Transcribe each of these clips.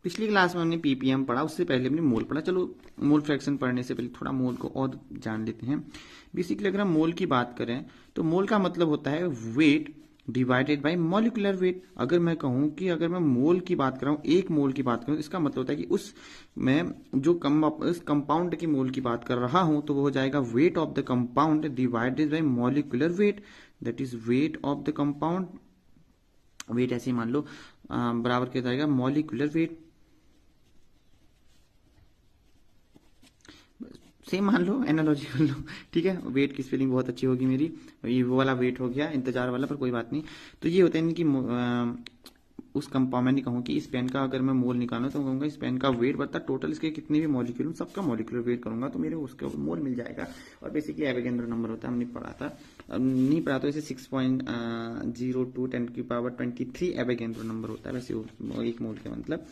पिछली क्लास में हमने पीपीएम पढ़ा, उससे पहले हमने मोल पढ़ा। चलो मोल फ्रैक्शन पढ़ने से पहले थोड़ा मोल को और जान लेते हैं। बेसिकली अगर हम मोल की बात करें तो मोल का मतलब होता है weight divided by molecular wait. अगर मैं कहूं कि अगर मैं मोल की बात कर रहा हूं, एक मोल की बात करूं, तो इसका मतलब होता है कि उस मैं जो उस कंपाउंड की मोल की बात कर रहा हूं तो वो हो जाएगा weight of the compound divided by molecular weight, that is weight of the compound. Weight ऐसे ही मान लो बराबर क्या जाएगा मॉलिक्यूलर वेट, सेम मान लो, एनालॉजी कर लो। ठीक है, वेट की स्पेलिंग बहुत अच्छी होगी मेरी, ये वो वाला वेट हो गया इंतजार वाला, पर कोई बात नहीं। तो ये होता है कि उस कंपाउंड में नहीं कहूँ कि इस पेन का अगर मैं मोल निकालूं तो कहूँगा इस पेन का वेट बता टोटल इसके कितने भी मॉलिक्यूल सबका मॉलिक्यूलर वेट करूंगा तो मेरे उसका मोल मिल जाएगा। और बेसिकली एवोगैड्रो नंबर होता है, हमने पढ़ा था, नहीं पढ़ा तो इसे 6.02 10⁻23 एवोगैड्रो नंबर होता है वैसे एक मोल का मतलब।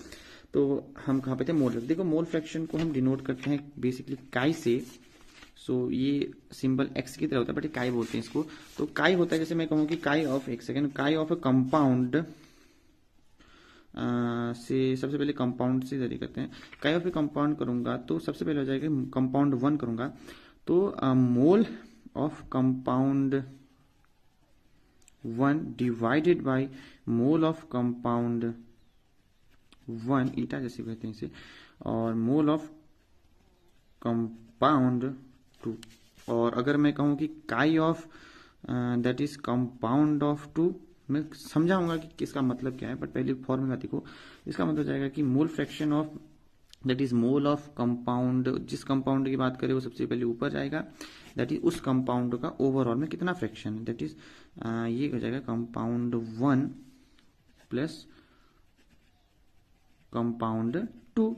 तो हम कहाँ पे थे, मोल। देखो मोल फ्रैक्शन को हम डिनोट करते हैं बेसिकली काई से। सो ये सिंबल एक्स की तरह होता है बट काई बोलते हैं इसको। तो काई होता है, जैसे मैं कहूँ कि काई ऑफ, एक सेकेंड, काई ऑफ ए कंपाउंड से सबसे पहले कंपाउंड से जरिए करते हैं। काई ऑफ ए कंपाउंड करूंगा तो सबसे पहले हो जाएगा कंपाउंड 1 करूंगा तो mole of compound 1 divided by mole of compound 1 ईटा जैसे कहते हैं इसे, और मोल ऑफ कंपाउंड 2। और अगर मैं कहूं कि काई of that is compound of 2, मैं समझाऊंगा कि किसका मतलब क्या है, बट पहले फॉर्मूला देखो। इसका मतलब हो जाएगा कि mole fraction of that is mole of compound, जिस कंपाउंड की बात करें वो सबसे पहले ऊपर जाएगा, दैट इज उस कंपाउंड का ओवरऑल में कितना फ्रैक्शन है, दैट इज ये हो जाएगा कंपाउंड 1 प्लस कंपाउंड 2।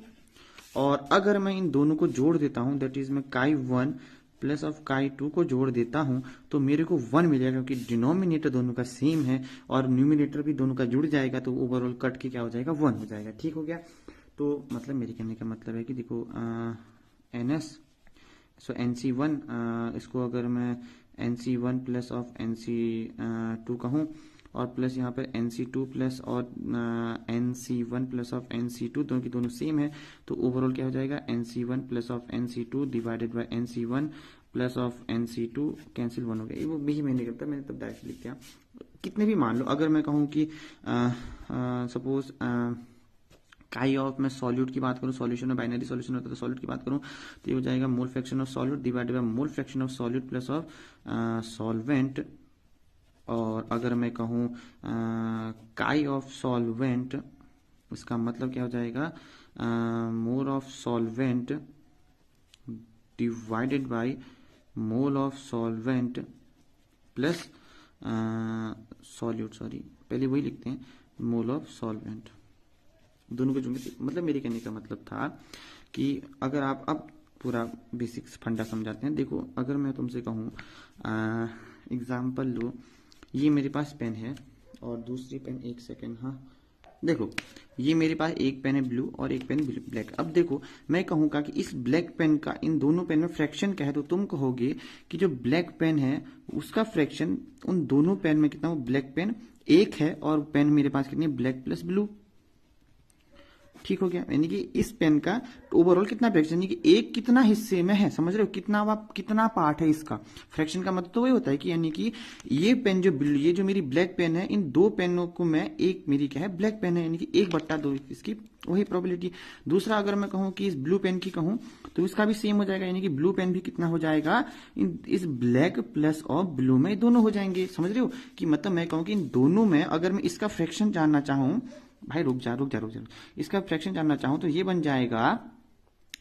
और अगर मैं इन दोनों को जोड़ देता हूं, दैट इज मैं काई 1 प्लस ऑफ काई 2 को जोड़ देता हूं तो मेरे को 1 मिलेगा, क्योंकि डिनोमिनेटर दोनों का सेम है और न्यूमिनेटर भी दोनों का जुड़ जाएगा तो ओवरऑल कट के क्या हो जाएगा 1 हो जाएगा। ठीक हो गया। तो मतलब मेरे कहने का मतलब है कि देखो एन एस, सो NC1, इसको अगर मैं NC1 प्लस ऑफ NC2 कहूँ और प्लस यहाँ पर NC2 प्लस और NC1 प्लस ऑफ NC2 दोनों की दोनों सेम है तो ओवरऑल क्या हो जाएगा NC1 plus of NC2 divided by NC1 plus of NC2, cancel 1 हो गया। वो भी मैंने करता, मैंने तब डायरेक्ट लिख दिया। कितने भी मान लो, अगर मैं कहूँ कि सपोज काई ऑफ मैं सॉल्यूट की बात करूं, सॉल्यूशन में बाइनरी सॉल्यूशन होता है तो सॉल्यूट की बात करूं तो ये हो जाएगा mole fraction of solute divided by mole fraction of solute plus of solvent. और अगर मैं कहूं काई ऑफ सॉल्वेंट, इसका मतलब क्या हो जाएगा mole of solvent divided by mole of solvent plus solute, sorry पहले वही लिखते हैं, मोल ऑफ सॉल्वेंट। दोनों को जोड़ने, मतलब मेरे कहने का मतलब था कि अगर आप अब पूरा बेसिक्स फंडा समझाते हैं। देखो अगर मैं तुमसे कहूँ एग्जाम्पल लो, ये मेरे पास पेन है और दूसरी पेन, एक सेकेंड, हाँ देखो ये मेरे पास एक पेन है ब्लू और एक पेन ब्लैक। अब देखो मैं कहूँगा कि इस ब्लैक पेन का इन दोनों पेन में फ्रैक्शन क्या है तो तुम कहोगे कि जो ब्लैक पेन है उसका फ्रैक्शन उन दोनों पेन में कितना, वो ब्लैक पेन एक है और पेन मेरे पास कितनी है ब्लैक प्लस ब्लू। ठीक हो गया, यानी कि इस पेन का ओवरऑल कितना फ्रैक्शन, यानी कि एक कितना हिस्से में है, समझ रहे हो कितना पार्ट है इसका। फ्रैक्शन का मतलब तो वही होता है कि यानी कि ये पेन ये जो मेरी ब्लैक पेन है, इन दो पेनों को मैं, एक मेरी क्या है ब्लैक पेन है, यानी कि 1/2 इसकी वही प्रोबेबिलिटी। दूसरा अगर मैं कहूं कि इस ब्लू पेन की कहूं तो इसका भी सेम हो जाएगा, यानी कि ब्लू पेन भी कितना हो जाएगा इस ब्लैक प्लस और ब्लू में दोनों हो जाएंगे। समझ रहे हो कि मतलब मैं कहूं कि इन दोनों में अगर मैं इसका फ्रैक्शन जानना चाहूं, भाई रुक जा, इसका फ्रैक्शन जानना चाहूं तो ये बन जाएगा,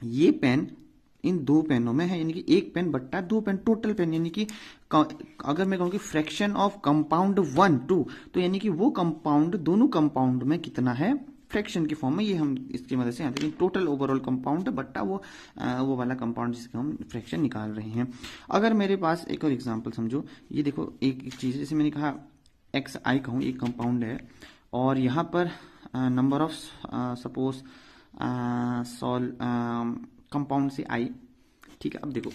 ये पेन इन दो पेनों में है, यानी कि एक पेन बट्टा दो पेन टोटल पेन, यानी कि अगर मैं कहूं कि फ्रैक्शन ऑफ कंपाउंड 1 2 तो यानी कि वो कंपाउंड दोनों कंपाउंड में कितना है फ्रैक्शन की फॉर्म में, ये हम इसकी मदद से आते हैं टोटल ओवरऑल कंपाउंड बट्टा वो वाला कंपाउंड जिसका हम फ्रैक्शन निकाल रहे हैं। अगर मेरे पास एक और एग्जांपल समझो, ये देखो एक चीज, जैसे मैंने कहा XI कहूं एक कंपाउंड है और यहाँ पर नंबर ऑफ सपोज कंपाउंड से I, ठीक है। अब देखो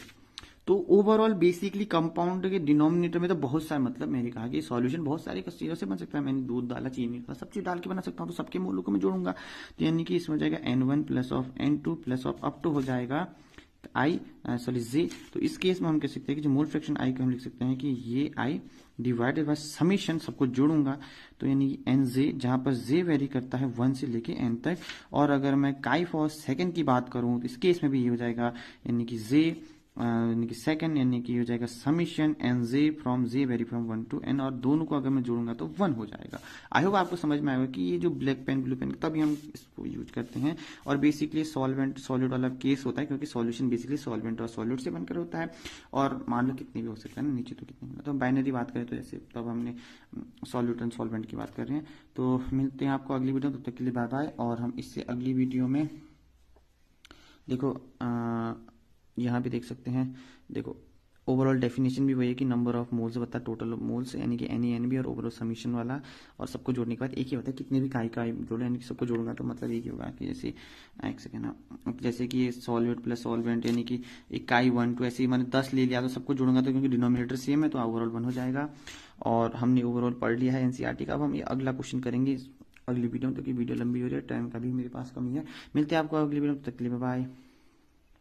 तो ओवरऑल बेसिकली कंपाउंड के डिनोमिनेटर में तो बहुत सारे, मतलब मैंने कहा कि सॉल्यूशन बहुत सारी चीजों से बन सकता है। मैंने दूध डाला, चीनी डाला, सब चीज डाल के बना सकता हूँ, तो सबके मोलों को मैं जोड़ूंगा। तो यानी कि इसमें हो जाएगा N1 plus of N2 plus of up to हो जाएगा आई सॉरी जे। तो इस केस में हम कह सकते हैं कि जो मोल फ्रैक्शन आई को हम लिख सकते हैं कि ये आई डिवाइडेड बाय समीशन, सबको जोड़ूंगा तो यानी कि एन जे, जहां पर जे वेरी करता है 1 से लेके n तक। और अगर मैं काई फॉर सेकंड की बात करूं तो इस केस में भी ये हो जाएगा यानी कि जे यानी कि सेकंड, यानी कि हो जाएगा summation N J from J vary from 1 to n, और दोनों को अगर मैं जोड़ूंगा तो 1 हो जाएगा। आई होप आपको समझ में आएगा कि ये जो ब्लैक पेन ब्लू पेन तभी हम इसको यूज करते हैं। और बेसिकली सॉल्वेंट सॉलिड वाला केस होता है, क्योंकि सॉल्यूशन बेसिकली सॉल्वेंट और सॉलिड से बनकर होता है। और मान लो कितने भी हो सकता है ना, नीचे तो कितने, तो बाइनरी बात करें तो जैसे तब हमने सॉल्यूट एंड सॉल्वेंट की बात कर रहे हैं। तो मिलते हैं आपको अगली वीडियो, तब तक के लिए बाय बाय। और हम इससे अगली वीडियो में देखो यहाँ पे देख सकते हैं, देखो ओवरऑल डेफिनेशन भी वही है कि नंबर ऑफ मोल्स बता टोटल मोल्स, यानी कि NaNb, और ओवरऑल समीशन वाला, और सबको जोड़ने के बाद एक ही होता है कितने भी काई जोड़े, यानी कि सबको जोड़ूंगा तो मतलब एक ही होगा कि जैसे एक सेकेंड ना, जैसे कि सॉल्वेंट प्लस सॉल्वेंट, यानी कि एक काई 1 2 ऐसे ही मैंने 10 ले लिया तो सबको जोड़ूंगा तो क्योंकि डिनोमिनेटर सेम है तो ओवरऑल 1 हो जाएगा। और हमने ओवरऑल पढ़ लिया है NCERT का। अब हम ये अगला क्वेश्चन करेंगे अगली वीडियो में, क्योंकि वीडियो लंबी हो रही है, टाइम का भी मेरे पास कमी है। मिलते हैं आपको अगली वीडियो में, तब तक के लिए बाय।